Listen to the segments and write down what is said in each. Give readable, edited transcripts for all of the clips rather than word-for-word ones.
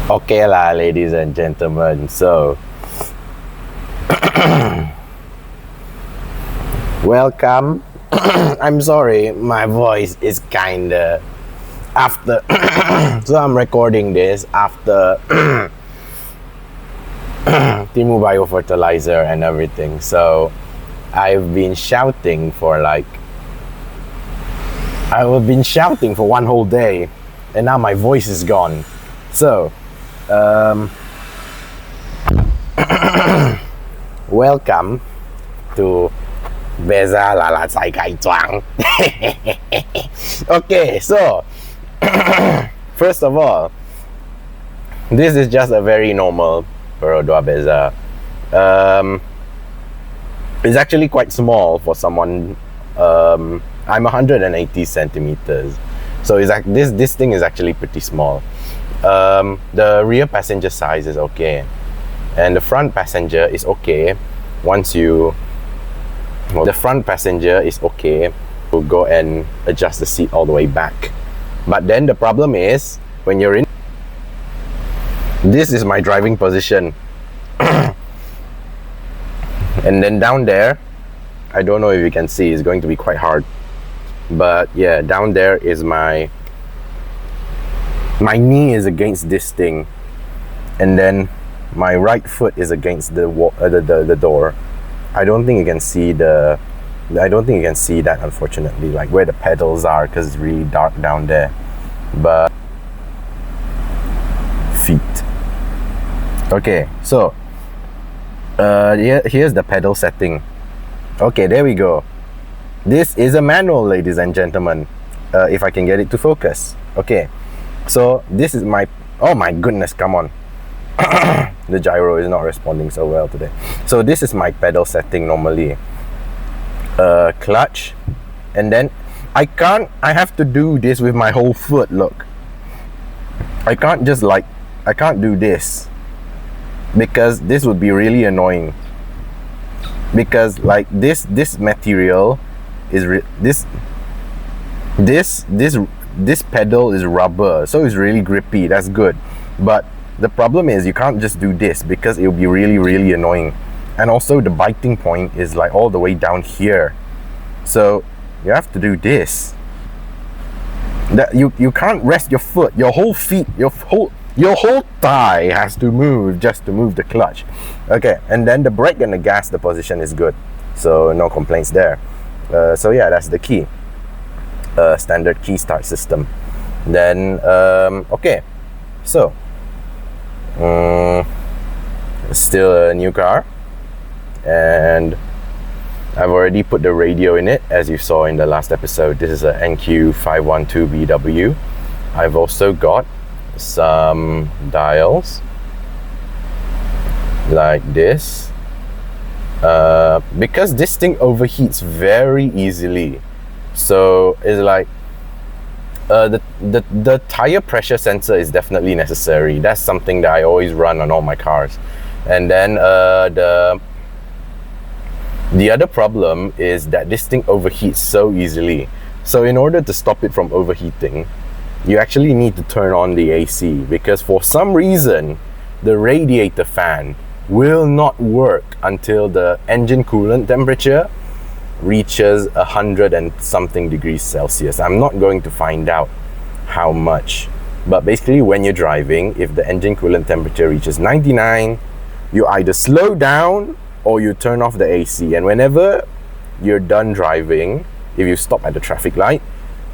Okay lah, ladies and gentlemen, so welcome. I'm sorry, my voice is kinda after so I'm recording this after Timu biofertilizer and everything, so I've been shouting for one whole day, and now my voice is gone. So welcome to Bezza Lalazai Kaichuang. Okay, so first of all, this is just a very normal Perodua Bezza. It's actually quite small for someone. I'm 180 centimeters, so it's like this thing is actually pretty small. The rear passenger size is okay, and the front passenger is okay. The front passenger is okay. We'll go and adjust the seat all the way back. But then the problem is when you're in. This is my driving position, and then down there, I don't know if you can see. It's going to be quite hard, but yeah, down there is my knee is against this thing, and then my right foot is against the door. I don't think you can see that, unfortunately, like where the pedals are, because it's really dark down there. But feet. Okay, so here's the pedal setting. Okay, there we go. This is a manual, ladies and gentlemen. If I can get it to focus. Okay. So this is my, oh my goodness, come on. The gyro is not responding so well today. So this is my pedal setting normally. Clutch, and then I have to do this with my whole foot, look. I can't do this, because this would be really annoying. Because like this material is this pedal is rubber, so it's really grippy. That's good, but the problem is you can't just do this, because it'll be really annoying. And also the biting point is like all the way down here, so you have to do this. That you can't rest your foot, your whole thigh has to move just to move the clutch. Okay, and then the brake and the gas, the position is good, so no complaints there. So yeah, that's the key. Standard key start system. Then okay, so still a new car, and I've already put the radio in it, as you saw in the last episode. This is a NQ512BW. I've also got some dials like this, because this thing overheats very easily. So it's like the tire pressure sensor is definitely necessary. That's something that I always run on all my cars. And then the other problem is that this thing overheats so easily. So in order to stop it from overheating, you actually need to turn on the AC, because for some reason the radiator fan will not work until the engine coolant temperature reaches 100 and something degrees Celsius. I'm not going to find out how much, but basically when you're driving, if the engine coolant temperature reaches 99, you either slow down or you turn off the AC. And whenever you're done driving, if you stop at the traffic light,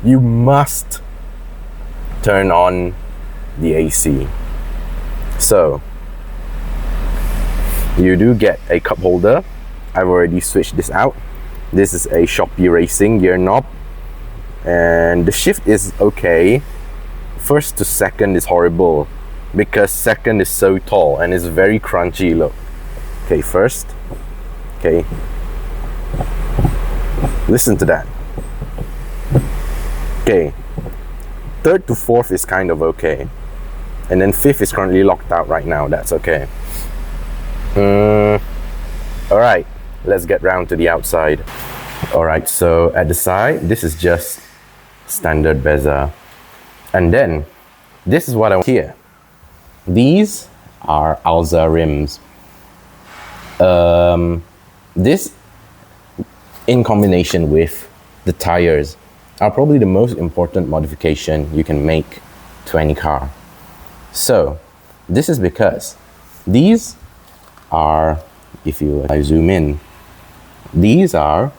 you must turn on the AC. So you do get a cup holder. I've already switched this out. This is a Shopee Racing gear knob, and the shift is okay. First to second is horrible, because second is so tall and it's very crunchy, look. Okay, first. Okay. Listen to that. Okay. Third to fourth is kind of okay. And then fifth is currently locked out right now. That's okay. Alright, let's get round to the outside. Alright, so at the side, this is just standard Bezza. And then, this is what I want here. These are Alza rims. This, in combination with the tires, are probably the most important modification you can make to any car. So this is because these are, if I zoom in, these are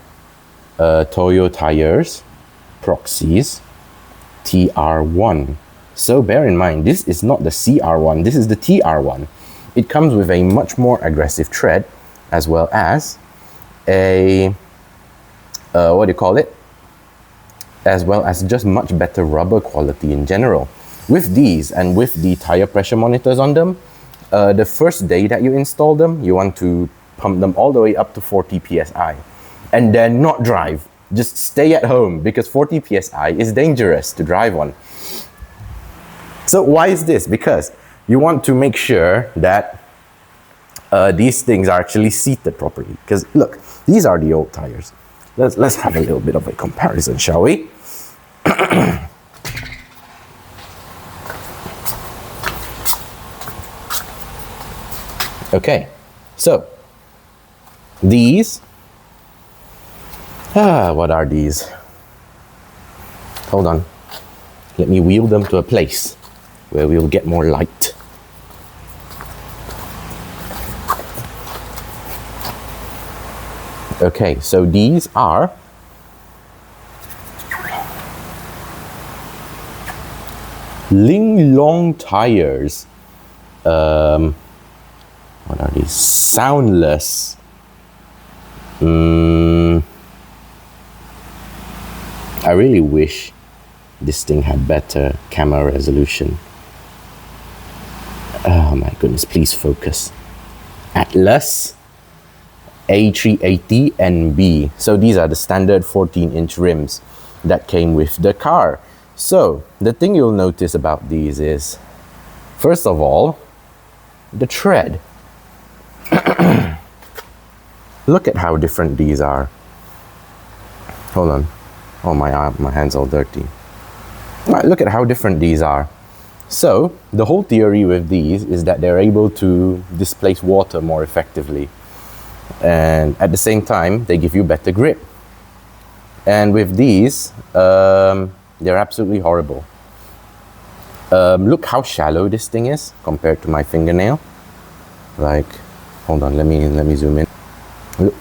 Toyo Tyres Proxies TR1. So bear in mind, this is not the CR1, this is the TR1. It comes with a much more aggressive tread, as well as a what do you call it? As well as just much better rubber quality in general. With these and with the tire pressure monitors on them, the first day that you install them, you want to pump them all the way up to 40 psi and then not drive. Just stay at home, because 40 psi is dangerous to drive on. So why is this? Because you want to make sure that these things are actually seated properly. Because look, these are the old tires. Let's have a little bit of a comparison, shall we? Okay, so these, what are these? Hold on, let me wheel them to a place where we'll get more light. Okay, so these are Ling Long tires. What are these? Soundless. I really wish this thing had better camera resolution. Oh my goodness, please focus. Atlas A380 NB. So these are the standard 14-inch rims that came with the car. So the thing you'll notice about these is, first of all, the tread. Look at how different these are. Hold on. Oh, my hand's all dirty. Right, look at how different these are. So the whole theory with these is that they're able to displace water more effectively, and at the same time they give you better grip. And with these, they're absolutely horrible. Look how shallow this thing is compared to my fingernail. Like, hold on, let me zoom in.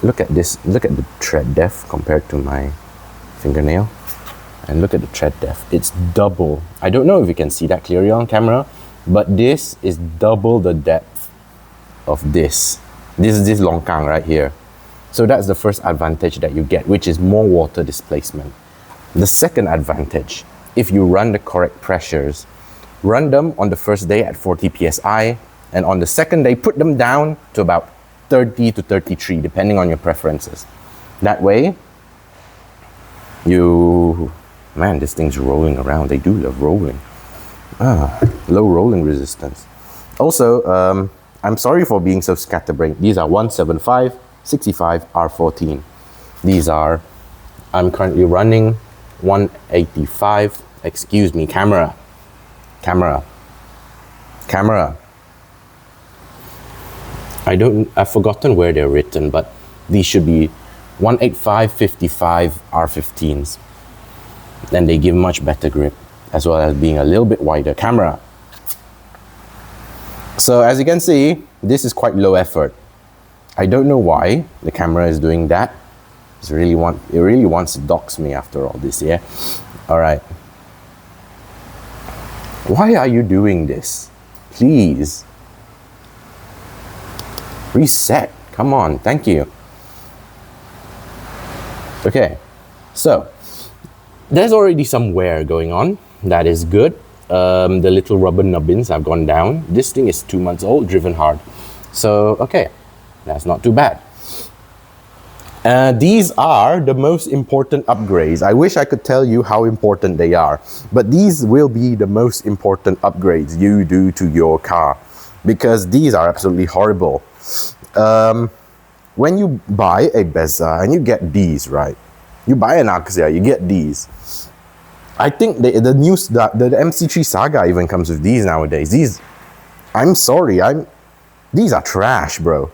Look at this. Look at the tread depth compared to my fingernail, and look at the tread depth. It's double. I don't know if you can see that clearly on camera, but this is double the depth of this. This is this longkang right here. So that's the first advantage that you get, which is more water displacement. The second advantage, if you run the correct pressures, run them on the first day at 40 psi, and on the second day put them down to about 30 to 33, depending on your preferences. That way, man, this thing's rolling around. They do love rolling. Low rolling resistance. Also, I'm sorry for being so scatterbrained. These are 175, 65, R14. These are, I'm currently running 185. Excuse me, camera. I've forgotten where they're written, but these should be 185, 55 R15s. And they give much better grip, as well as being a little bit wider camera. So as you can see, this is quite low effort. I don't know why the camera is doing that. It really wants to dox me after all this, yeah? All right. Why are you doing this? Please. Reset. Come on. Thank you. Okay. So, there's already some wear going on. That is good. The little rubber nubbins have gone down. This thing is 2 months old, driven hard. So, okay. That's not too bad. These are the most important upgrades. I wish I could tell you how important they are, but these will be the most important upgrades you do to your car, because these are absolutely horrible. When you buy a Bezza and you get these, right? You buy an Alza, you get these. I think the MC3 Saga even comes with these nowadays. These I'm sorry, these are trash, bro.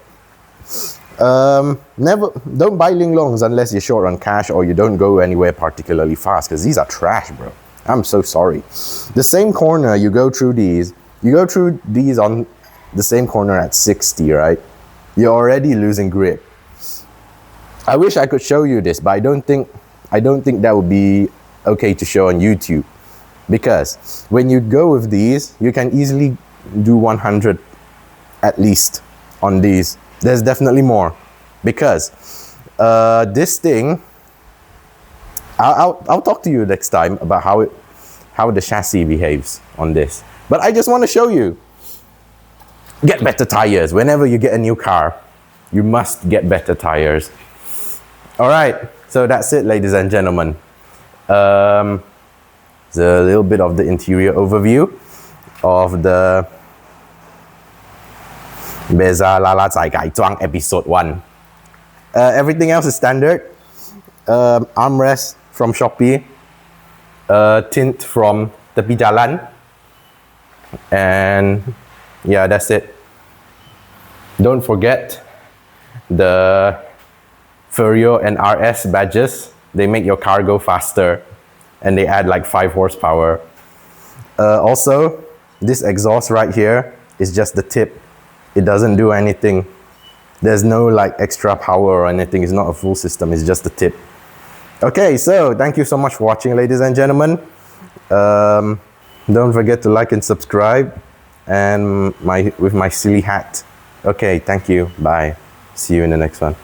Don't buy Ling Longs unless you're short on cash or you don't go anywhere particularly fast, because these are trash, bro. I'm so sorry. The same corner, you go through these on the same corner at 60, right? You're already losing grip. I wish I could show you this, but I don't think that would be okay to show on YouTube, because when you go with these, you can easily do 100 at least on these. There's definitely more, because this thing, I'll talk to you next time about how the chassis behaves on this. But I just want to show you, get better tires. Whenever you get a new car, you must get better tires. All right, so that's it, ladies and gentlemen. It's a little bit of the interior overview of the Bezza Lalazai episode 1. Everything else is standard. Armrest from Shopee, tint from Tepi Jalan, and yeah, that's it. Don't forget the Furio and RS badges. They make your car go faster, and they add like 5 horsepower. Also, this exhaust right here is just the tip. It doesn't do anything. There's no like extra power or anything. It's not a full system, it's just the tip. Okay, so thank you so much for watching, ladies and gentlemen. Don't forget to like and subscribe, and with my silly hat. Okay, thank you. Bye. See you in the next one.